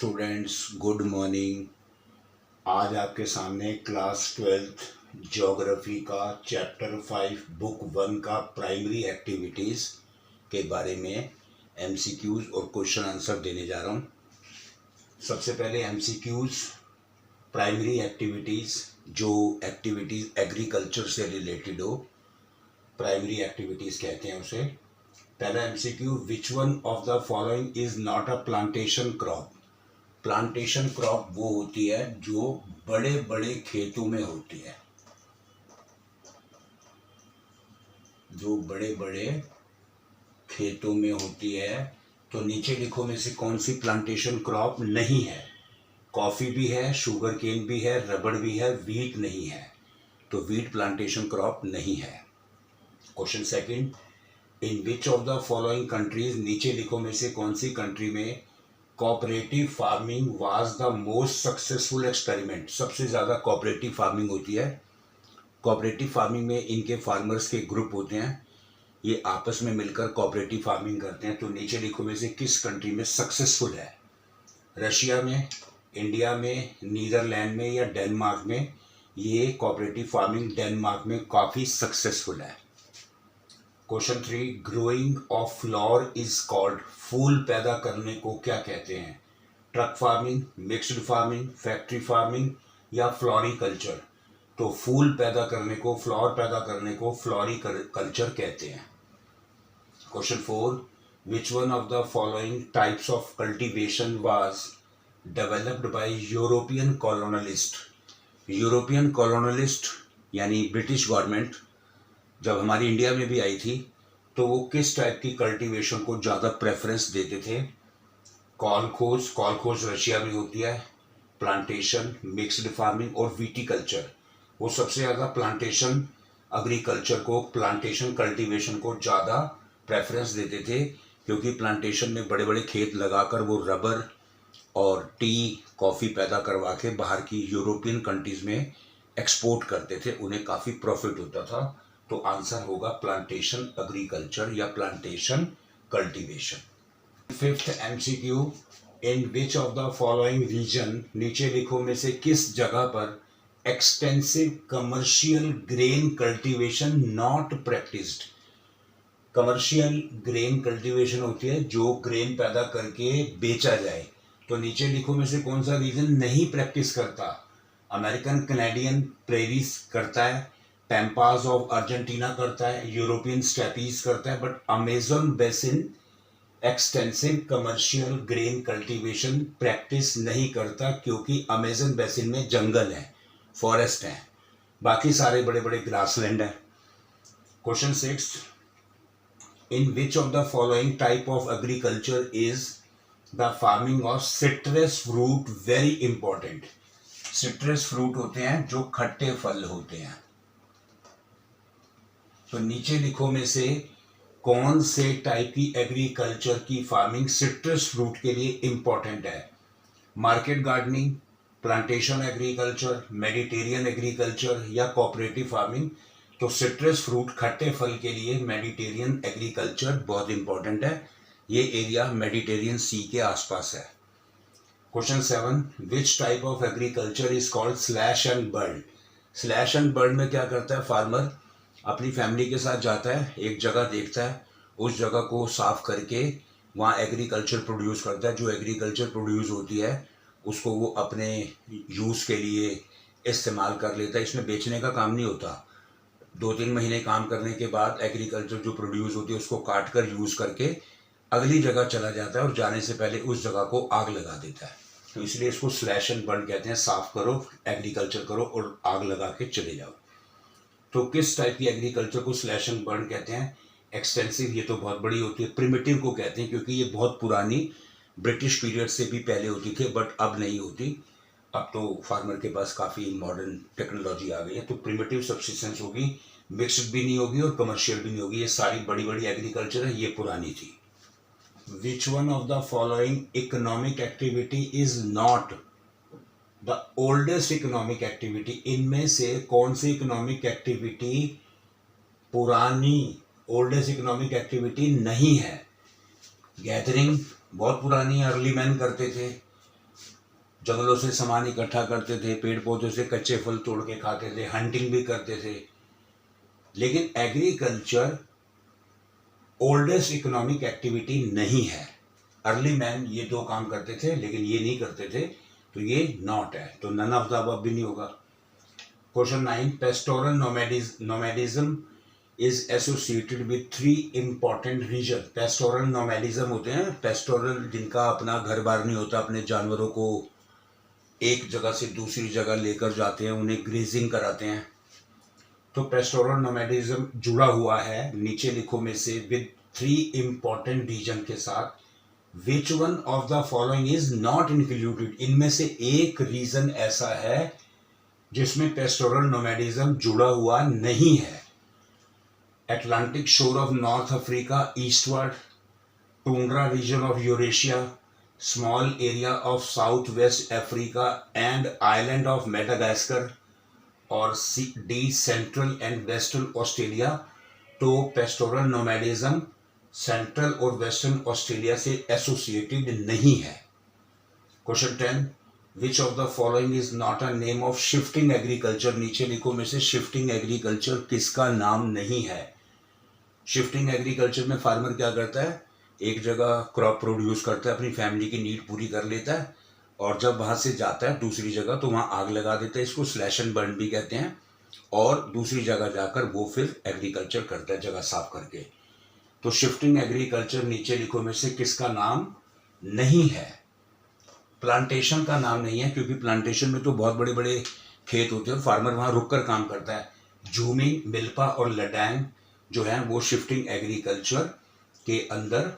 Students, good morning. आज आपके सामने क्लास 12th ज्योग्राफी का चैप्टर 5 बुक 1 का प्राइमरी एक्टिविटीज़ के बारे में एमसीक्यूज और क्वेश्चन आंसर देने जा रहा हूँ। सबसे पहले एमसीक्यूज प्राइमरी एक्टिविटीज़, जो एक्टिविटीज़ एग्रीकल्चर से रिलेटेड हो, प्राइमरी एक्टिविटीज़ कहते हैं उसे। पहला MCQ, which one of the following is not a plantation crop. Plantation crop वो होती है जो बड़े बड़े खेतों में होती है, जो बड़े बड़े खेतों में होती है। तो नीचे लिखो में से कौन सी प्लांटेशन क्रॉप नहीं है। कॉफी भी है, शुगर केन भी है, रबड़ भी है, वीट नहीं है। तो वीट प्लांटेशन क्रॉप नहीं है। Question second, in which of the following countries, नीचे लिखो में से कौन सी कंट्री में cooperative farming was the most successful experiment. सबसे ज़्यादा कोऑपरेटिव फार्मिंग होती है। कोऑपरेटिव फार्मिंग में इनके फार्मर्स के ग्रुप होते हैं, ये आपस में मिलकर कोऑपरेटिव फार्मिंग करते हैं। तो नीचे लिखो में से किस कंट्री में सक्सेसफुल है। रशिया में, इंडिया में, नीदरलैंड में या डेनमार्क में। ये कोऑपरेटिव फार्मिंग डेनमार्क में काफ़ी सक्सेसफुल है। Question 3, growing of flower is called. फूल पैदा करने को क्या कहते हैं। Truck farming, mixed farming, factory farming या फ्लोरिकल्चर। तो फूल पैदा करने को, फ्लावर पैदा करने को फ्लोरिकल्चर कहते हैं। Question 4, which one of the following types of cultivation was developed by European colonialist. European colonialist यानी ब्रिटिश गवर्नमेंट जब हमारी इंडिया में भी आई थी तो वो किस टाइप की कल्टीवेशन को ज़्यादा प्रेफरेंस देते थे। कॉलखोज, कॉलखोज रशिया में होती है। प्लांटेशन, मिक्स्ड फार्मिंग और विटीकल्चर। वो सबसे ज़्यादा प्लांटेशन एग्रीकल्चर को, प्लांटेशन कल्टीवेशन को ज़्यादा प्रेफरेंस देते थे, क्योंकि प्लांटेशन में बड़े बड़े खेत लगाकर वो रबर और टी, कॉफ़ी पैदा करवा के बाहर की यूरोपियन कंट्रीज़ में एक्सपोर्ट करते थे। उन्हें काफ़ी प्रॉफिट होता था। तो आंसर होगा प्लांटेशन एग्रीकल्चर या plantation cultivation. Fifth MCQ, in which of the following region, नीचे लिखो में से किस जगह पर extensive commercial grain cultivation not practised. Commercial grain cultivation होती है जो ग्रेन पैदा करके बेचा जाए। तो नीचे लिखो में से कौन सा रीजन नहीं प्रैक्टिस करता। अमेरिकन कैनेडियन प्रेरीज करता है, पैम्पास ऑफ अर्जेंटीना करता है, यूरोपियन स्टेपीज करता है, but Amazon basin extensive commercial grain cultivation practice नहीं करता, क्योंकि अमेजन बेसिन में जंगल है, फॉरेस्ट है, बाकी सारे बड़े बड़े ग्रासलैंड है। Question 6, in which of the following type of agriculture is the farming of citrus fruit very important. Citrus fruit होते हैं जो खट्टे फल होते हैं। तो नीचे लिखो में से कौन से टाइप की एग्रीकल्चर की फार्मिंग सिट्रस फ्रूट के लिए इंपॉर्टेंट है। Market gardening, plantation agriculture, Mediterranean agriculture या कोऑपरेटिव फार्मिंग। तो सिट्रस फ्रूट, खट्टे फल के लिए मेडिटेरियन एग्रीकल्चर बहुत इंपॉर्टेंट है। ये एरिया मेडिटेरियन सी के आसपास है। Question 7, which type of agriculture is called slash and burn. Slash and burn में क्या करता है फार्मर, अपनी फैमिली के साथ जाता है, एक जगह देखता है, उस जगह को साफ करके वहाँ एग्रीकल्चर प्रोड्यूस करता है। जो एग्रीकल्चर प्रोड्यूस होती है उसको वो अपने यूज़ के लिए इस्तेमाल कर लेता है। इसमें बेचने का काम नहीं होता। 2-3 महीने काम करने के बाद एग्रीकल्चर जो प्रोड्यूस होती है उसको काट कर यूज़ करके अगली जगह चला जाता है और जाने से पहले उस जगह को आग लगा देता है। तो इसलिए इसको स्लैश एंड बर्न कहते हैं। साफ करो, एग्रीकल्चर करो और आग लगा के चले जाओ। तो किस टाइप की एग्रीकल्चर को स्लैश एंड बर्न कहते हैं। एक्सटेंसिव, ये तो बहुत बड़ी होती है। प्रिमिटिव को कहते हैं क्योंकि ये बहुत पुरानी ब्रिटिश पीरियड से भी पहले होती थी, बट अब नहीं होती। अब तो फार्मर के पास काफ़ी मॉडर्न टेक्नोलॉजी आ गई है। तो प्रिमिटिव सब्सिस्टेंस होगी, मिक्स्ड भी नहीं होगी और कमर्शियल भी नहीं होगी। ये सारी बड़ी बड़ी एग्रीकल्चर है, ये पुरानी थी। विच one of the following economic activity is not the oldest economic activity. इनमें से कौन सी इकोनॉमिक एक्टिविटी पुरानी, ओल्डेस्ट इकोनॉमिक एक्टिविटी नहीं है। गैदरिंग बहुत पुरानी, अर्ली मैन करते थे। जंगलों से सामान इकट्ठा करते थे, पेड़ पौधों से कच्चे फल तोड़ के खाते थे, हंटिंग भी करते थे। लेकिन एग्रीकल्चर ओल्डेस्ट इकोनॉमिक एक्टिविटी नहीं है। अर्ली मैन ये दो काम करते थे लेकिन ये नहीं करते थे, तो ये नॉट है, तो नन ऑफ द अबव भी नहीं होगा। Question 9, pastoral nomadism is associated with 3 important region. Pastoral nomadism होते हैं पेस्टोरल जिनका अपना घर बार नहीं होता, अपने जानवरों को एक जगह से दूसरी जगह लेकर जाते हैं, उन्हें ग्रेजिंग कराते हैं। तो पेस्टोरल नोमैडिज्म जुड़ा हुआ है नीचे लिखो में से विद 3 इंपॉर्टेंट रीजन के साथ। विच one of the following is not included? इनमें से एक रीजन ऐसा है जिसमें पेस्टोरल नोमैडिज्म जुड़ा हुआ नहीं है। Atlantic shore of North Africa eastward, tundra region of Eurasia, small area of Southwest Africa and island of Madagascar, और D Central and Western Australia। तो पेस्टोरल नोमैडिज्म सेंट्रल और वेस्टर्न ऑस्ट्रेलिया से एसोसिएटेड नहीं है। Question 10, which of the following is not a name of shifting agriculture? नीचे लिखो में से शिफ्टिंग एग्रीकल्चर किसका नाम नहीं है? शिफ्टिंग एग्रीकल्चर में फार्मर क्या करता है, एक जगह क्रॉप प्रोड्यूस करता है, अपनी फैमिली की नीड पूरी कर लेता है, और जब वहां से जाता है दूसरी जगह तो वहां आग लगा देता है, इसको स्लैश एंड बर्न भी कहते हैं, और दूसरी जगह जाकर वो फिर एग्रीकल्चर करता है जगह साफ करके। तो शिफ्टिंग एग्रीकल्चर नीचे लिखो में से किसका नाम नहीं है? प्लांटेशन का नाम नहीं है, क्योंकि प्लांटेशन में तो बहुत बड़े बड़े खेत होते हैं और फार्मर वहां रुककर काम करता है। झूमिंग, मिल्पा और लडैंग जो है वो शिफ्टिंग एग्रीकल्चर के अंदर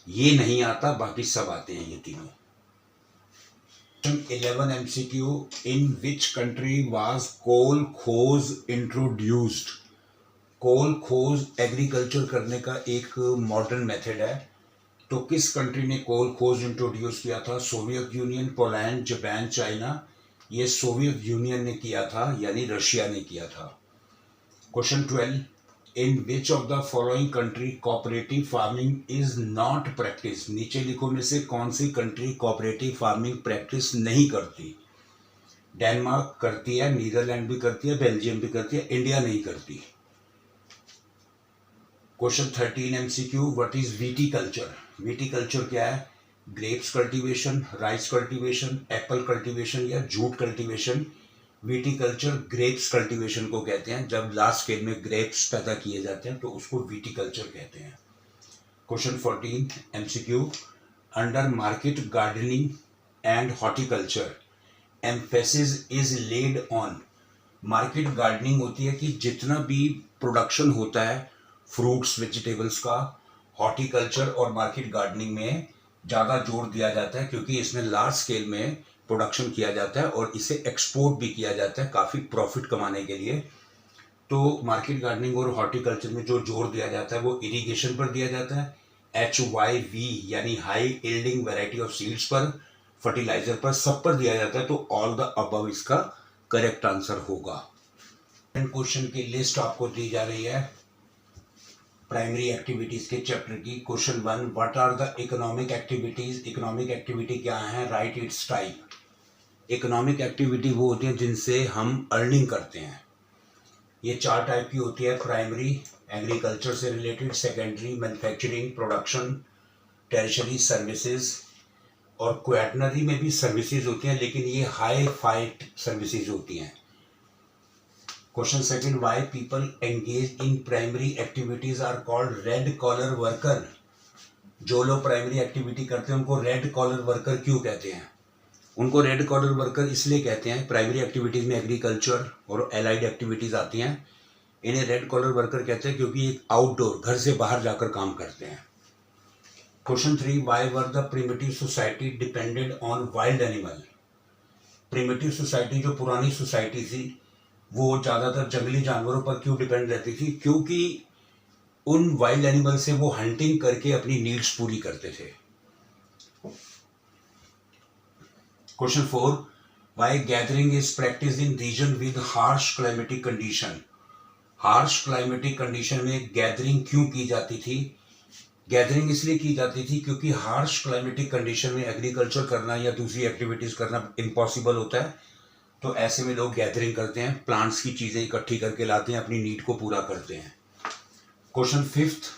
ये नहीं आता, बाकी सब आते हैं ये तीनों। 11 MCQ, in which country was coal खोज इंट्रोड्यूस्ड? कोल खोज एग्रीकल्चर करने का एक मॉडर्न मेथड है, तो किस कंट्री ने कोल खोज इंट्रोड्यूस किया था? Soviet union, Poland, Japan, China. ये सोवियत यूनियन ने किया था, यानी रशिया ने किया था। Question 12, in which of the following country cooperative farming is not practice? नीचे लिखो में से कौन सी कंट्री कोऑपरेटिव फार्मिंग प्रैक्टिस नहीं करती? डेनमार्क करती है, नीदरलैंड भी करती है, बेल्जियम भी करती है, इंडिया नहीं करती। Question 13 MCQ, what is viticulture? Viticulture क्या है? Grapes cultivation, rice cultivation, apple cultivation या jute cultivation. Viticulture grapes cultivation को कहते हैं, जब लार्ज स्केल में ग्रेप्स पैदा किए जाते हैं तो उसको विटीकल्चर कहते हैं। Question 14 MCQ, under market gardening and horticulture emphasis is laid on? Market gardening होती है कि जितना भी प्रोडक्शन होता है फ्रूट्स वेजिटेबल्स का, हॉर्टिकल्चर और मार्केट गार्डनिंग में ज़्यादा जोर दिया जाता है, क्योंकि इसमें लार्ज स्केल में प्रोडक्शन किया जाता है और इसे एक्सपोर्ट भी किया जाता है काफ़ी प्रॉफिट कमाने के लिए। तो मार्केट गार्डनिंग और हॉर्टिकल्चर में जो जोर दिया जाता है वो इरिगेशन पर दिया जाता है, HYV यानी high yielding variety of seeds पर, फर्टिलाइजर पर, सब पर दिया जाता है। तो ऑल द अबव इसका करेक्ट आंसर होगा। क्वेश्चन की लिस्ट आपको दी जा रही है प्राइमरी एक्टिविटीज के चैप्टर की। Question 1, what are the economic activities? Economic activity क्या है? Right it's type. Economic activity वो होती है जिनसे हम अर्निंग करते हैं। ये 4 टाइप की होती है, प्राइमरी एग्रीकल्चर से related, secondary manufacturing production, tertiary services, और क्वाटनरी में भी सर्विसेज होती हैं, लेकिन ये हाई फाइट सर्विसेज होती हैं। Question 2, why people engage in primary activities are called red collar worker? जो लोग प्राइमरी एक्टिविटी करते हैं उनको रेड कॉलर वर्कर क्यों कहते हैं? उनको रेड कॉलर वर्कर इसलिए कहते हैं, प्राइमरी एक्टिविटीज में एग्रीकल्चर और एलाइड एक्टिविटीज आती हैं, इन्हें रेड कॉलर वर्कर कहते हैं क्योंकि एक आउटडोर घर से बाहर जाकर काम करते हैं। Question 3, why were the primitive society depended on wild animal? Primitive society जो पुरानी सोसाइटी थी वो ज़्यादातर जंगली जानवरों पर क्यों डिपेंड रहती थी? क्योंकि उन वाइल्ड एनिमल से वो हंटिंग करके अपनी नीड्स पूरी करते थे। Question 4, why gathering is practice in region with harsh climatic condition? Harsh climatic condition में गैदरिंग क्यों की जाती थी? गैदरिंग इसलिए की जाती थी क्योंकि हार्श क्लाइमेटिक कंडीशन में एग्रीकल्चर करना या दूसरी एक्टिविटीज़ करना इम्पॉसिबल होता है, तो ऐसे में लोग गैदरिंग करते हैं, प्लांट्स की चीज़ें इकट्ठी करके लाते हैं, अपनी नीड को पूरा करते हैं। Question fifth,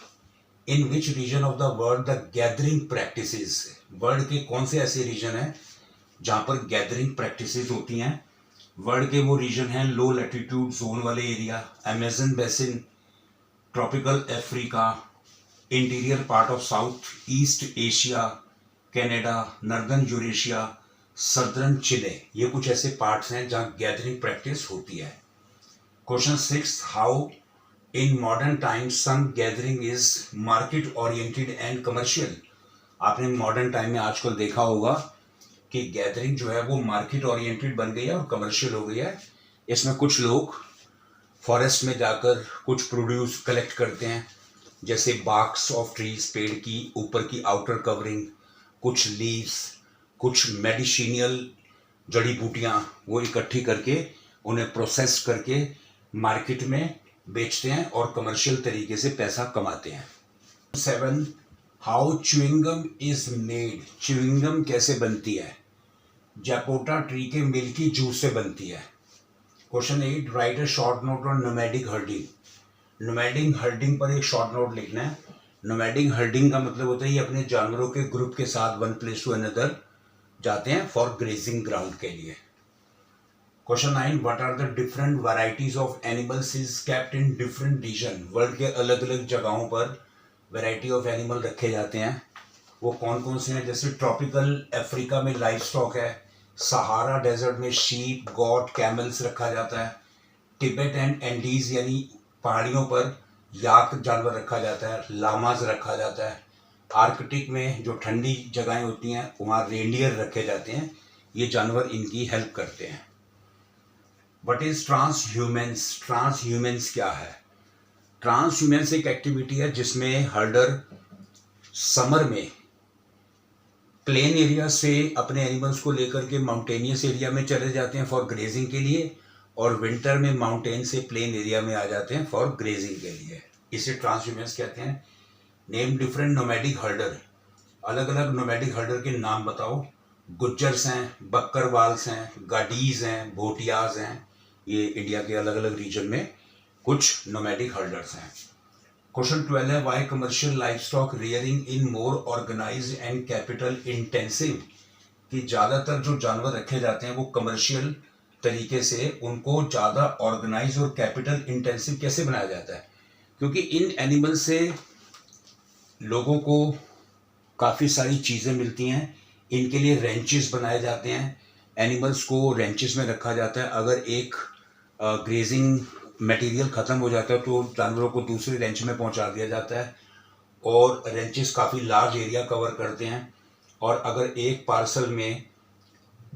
in which region of the world the gathering practices, world के कौन से ऐसे रीजन हैं जहाँ पर गैदरिंग प्रैक्टिसेस होती हैं? वर्ल्ड के वो रीजन हैं लो लैटिट्यूड जोन वाले area, Amazon basin, tropical Africa, interior part of south east Asia, Canada, northern Eurasia, southern Chile. ये कुछ ऐसे पार्ट्स हैं जहाँ गैदरिंग प्रैक्टिस होती है। Question six, how in modern times some gathering is market oriented and commercial. आपने modern time में आजकल देखा होगा कि गैदरिंग जो है वो मार्केट ओरिएंटेड बन गई है और कमर्शियल हो गई है। इसमें कुछ लोग फॉरेस्ट में जाकर कुछ प्रोड्यूस कलेक्ट करते हैं, जैसे बार्क्स ऑफ ट्रीज, पेड़ की ऊपर की आउटर कवरिंग, कुछ लीव्स, कुछ मेडिसिनियल जड़ी बूटियाँ, वो इकट्ठी करके उन्हें प्रोसेस करके मार्केट में बेचते हैं और कमर्शियल तरीके से पैसा कमाते हैं। 7, how chewing gum is made, chewing gum कैसे बनती है? जापोटा ट्री के मिल्की जूस से बनती है। Question 8, right a short note on nomadic herding, nomadic herding पर एक शॉर्ट नोट लिखना है। नोमैडिक हर्डिंग का मतलब होता है ये अपने जानवरों के ग्रुप के साथ वन प्लेस टू अनदर जाते हैं फॉर ग्रेजिंग ग्राउंड के लिए। Question 9, what are the different varieties of animals is kept in different region, world के अलग अलग जगहों पर वैरायटी ऑफ एनिमल रखे जाते हैं, वो कौन कौन से हैं? जैसे ट्रॉपिकल अफ्रीका में लाइव स्टॉक है, सहारा डेजर्ट में शीप, गॉट, कैमल्स रखा जाता है, तिब्बत एंड एंडीज यानी पहाड़ियों पर याक जानवर रखा जाता है, लामाज रखा जाता है, आर्कटिक में जो ठंडी जगहें होती हैं वहाँ रेंडियर रखे जाते हैं, ये जानवर इनकी हेल्प करते हैं। What is transhumance, transhumance क्या है? ट्रांस ह्यूमेंस एक एक्टिविटी है जिसमें हर्डर समर में प्लेन एरिया से अपने एनिमल्स को लेकर के माउंटेनियस एरिया में चले जाते हैं फॉर ग्रेजिंग के लिए, और विंटर में माउंटेन से प्लेन एरिया में आ जाते हैं फॉर ग्रेजिंग के लिए। इसे ट्रांसह्यूमेंस कहते हैं। नेम डिफरेंट नोमैडिक हर्डर, अलग अलग नोमैडिक हर्डर के नाम बताओ। गुज्जर्स हैं, बक्करवाल्स हैं, गाडीज हैं, भोटियाज हैं, ये इंडिया के अलग अलग रीजन में कुछ नोमैडिक हर्डर्स हैं। क्वेश्चन 12 है, why commercial livestock rearing in more organised and capital intensive, कि ज़्यादातर जो जानवर रखे जाते हैं वो कमर्शियल तरीके से, उनको ज़्यादा ऑर्गेनाइज और कैपिटल इंटेंसिव कैसे बनाया जाता है? क्योंकि इन एनिमल से लोगों को काफ़ी सारी चीज़ें मिलती हैं, इनके लिए रेंचेस बनाए जाते हैं, एनिमल्स को रेंचेस में रखा जाता है। अगर एक ग्रेजिंग मटेरियल ख़त्म हो जाता है तो जानवरों को दूसरे रेंच में पहुंचा दिया जाता है, और रेंचेस काफ़ी लार्ज एरिया कवर करते हैं, और अगर एक पार्सल में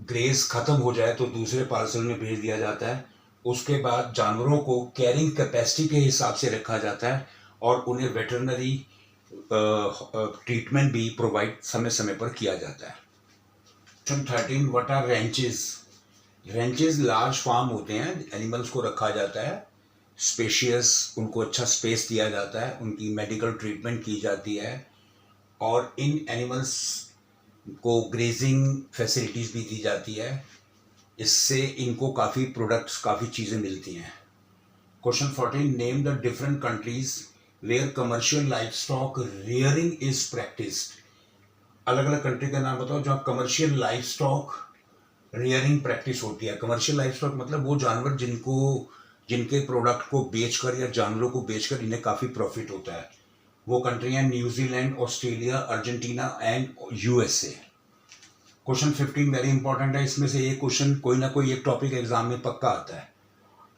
ग्रेज ख़त्म हो जाए तो दूसरे पार्सल में भेज दिया जाता है। उसके बाद जानवरों को कैरिंग कैपेसिटी के हिसाब से रखा जाता है और उन्हें वेटरनरी ट्रीटमेंट भी प्रोवाइड समय समय पर किया जाता है। Question 13, what are ranches? Ranches large farm होते हैं, एनिमल्स को रखा जाता है, स्पेशियस, उनको अच्छा स्पेस दिया जाता है, उनकी मेडिकल ट्रीटमेंट की जाती है, और इन एनिमल्स को ग्रेजिंग फैसिलिटीज़ भी दी जाती है। इससे इनको काफ़ी प्रोडक्ट्स, काफ़ी चीज़ें मिलती हैं। Question 14, name the different countries where commercial livestock rearing is practised. अलग अलग कंट्री का नाम बताओ जहाँ commercial livestock rearing practice होती है। कमर्शियल लाइफ स्टॉक मतलब वो जानवर जिनके प्रोडक्ट को बेचकर या जानवरों को बेचकर इन्हें काफ़ी प्रॉफिट होता है। वो कंट्री हैं New Zealand, Australia, Argentina and USA. Question 15 very important है, इसमें से एक क्वेश्चन कोई ना कोई एक टॉपिक एग्जाम में पक्का आता है।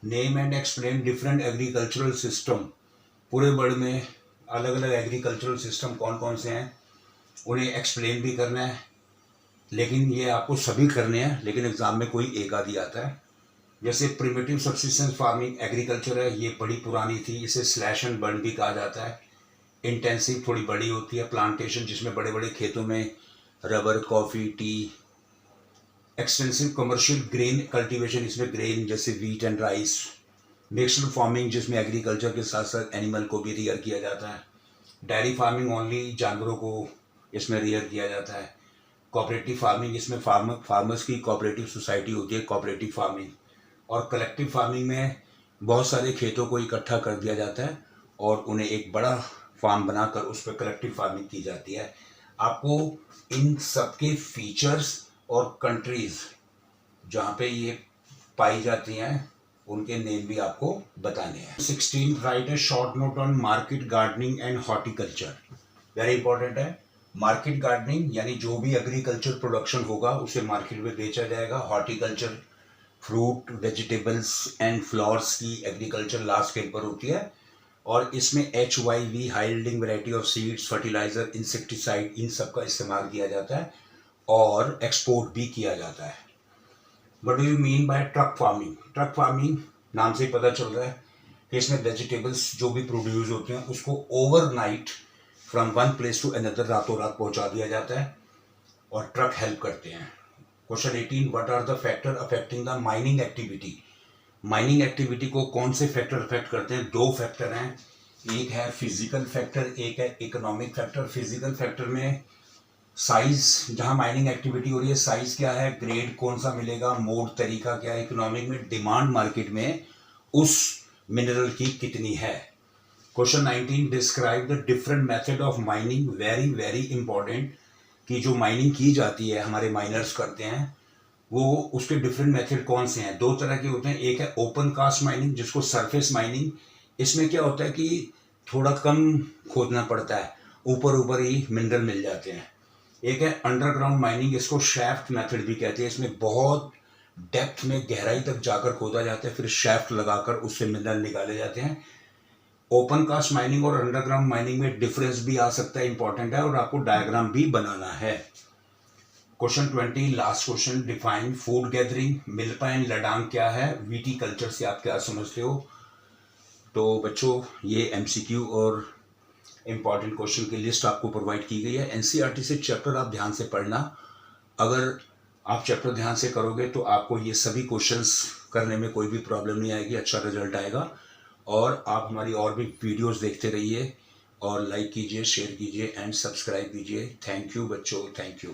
Name and explain different agricultural system. पूरे वर्ल्ड में अलग अलग एग्रीकल्चरल सिस्टम कौन कौन से हैं, उन्हें एक्सप्लेन भी करना है, लेकिन ये आपको सभी करने हैं, लेकिन एग्जाम में कोई एक आधी आता है। जैसे प्रिमिटिव सब्सिस्टेंस फार्मिंग एग्रीकल्चर है, ये बड़ी पुरानी थी, इसे स्लैश एंड बर्न भी कहा जाता है। इंटेंसिव थोड़ी बड़ी होती है, प्लांटेशन जिसमें बड़े बड़े खेतों में rubber, coffee, T. Extensive commercial grain cultivation, इसमें ग्रेन जैसे wheat and rice. Mixed farming जिसमें एग्रीकल्चर के साथ साथ एनिमल को भी रियर किया जाता है। डेयरी फार्मिंग ओनली जानवरों को इसमें रियर किया जाता है। कोऑपरेटिव फार्मिंग, इसमें फार्मर्स की कोऑपरेटिव सोसाइटी होती है, कोऑपरेटिव फार्मिंग। और कलेक्टिव फार्मिंग में बहुत सारे खेतों को इकट्ठा कर दिया जाता है और उन्हें एक बड़ा फार्म बनाकर उस पर कलेक्टिव फार्मिंग की जाती है। आपको इन सबके फीचर्स और कंट्रीज जहाँ पे ये पाई जाती हैं उनके नेम भी आपको बताने हैं। 16 right A short note on market gardening and horticulture. Very important है। मार्केट गार्डनिंग यानी जो भी एग्रीकल्चर प्रोडक्शन होगा उसे मार्केट में बेचा जाएगा। Horticulture fruit, vegetables and flowers की एग्रीकल्चर लार्ज स्केल पर होती है और इसमें HYV high yielding variety of seeds, fertiliser, insecticide, इन सब का इस्तेमाल किया जाता है और एक्सपोर्ट भी किया जाता है। What do you mean by truck farming? Truck farming नाम से ही पता चल रहा है कि इसमें वेजिटेबल्स जो भी प्रोड्यूस होते हैं उसको overnight from one place to another रातों रात पहुंचा दिया जाता है और ट्रक हेल्प करते हैं। Question 18, what are the factor affecting the mining activity? Mining activity को कौन से फैक्टर अफेक्ट करते हैं? दो फैक्टर हैं, एक है फिजिकल फैक्टर, एक है इकोनॉमिक फैक्टर। फिजिकल फैक्टर में साइज, जहां माइनिंग एक्टिविटी हो रही है साइज क्या है, ग्रेड कौन सा मिलेगा, मोड तरीका क्या है। इकोनॉमिक में डिमांड मार्केट में उस मिनरल की कितनी है। Question 19, describe the different method of mining. Very very important कि जो माइनिंग की जाती है हमारे माइनर्स करते हैं वो उसके डिफरेंट मेथड कौन से हैं। दो तरह के होते हैं, एक है ओपन कास्ट माइनिंग जिसको सरफेस माइनिंग। इसमें क्या होता है कि थोड़ा कम खोदना पड़ता है, ऊपर ऊपर ही मिनरल मिल जाते हैं। एक है अंडरग्राउंड माइनिंग, इसको शैफ्ट मेथड भी कहते हैं। इसमें बहुत डेप्थ में गहराई तक जाकर खोदा जाता है, फिर शैफ्ट लगाकर उससे मिनरल निकाले जाते हैं। ओपन कास्ट माइनिंग और अंडरग्राउंड माइनिंग में डिफरेंस भी आ सकता है, इंपॉर्टेंट है और आपको डायग्राम भी बनाना है। Question 20, last question, define food gathering. Milpa and ladang क्या है? वीटी कल्चर से आप क्या समझते हो? तो बच्चों ये MCQ और इम्पॉर्टेंट क्वेश्चन की लिस्ट आपको प्रोवाइड की गई है। NCERT से चैप्टर आप ध्यान से पढ़ना। अगर आप चैप्टर ध्यान से करोगे तो आपको ये सभी क्वेश्चंस करने में कोई भी प्रॉब्लम नहीं आएगी, अच्छा रिजल्ट आएगा। और आप हमारी और भी वीडियोस देखते रहिए और लाइक कीजिए, शेयर कीजिए एंड सब्सक्राइब कीजिए। थैंक यू बच्चों, थैंक यू।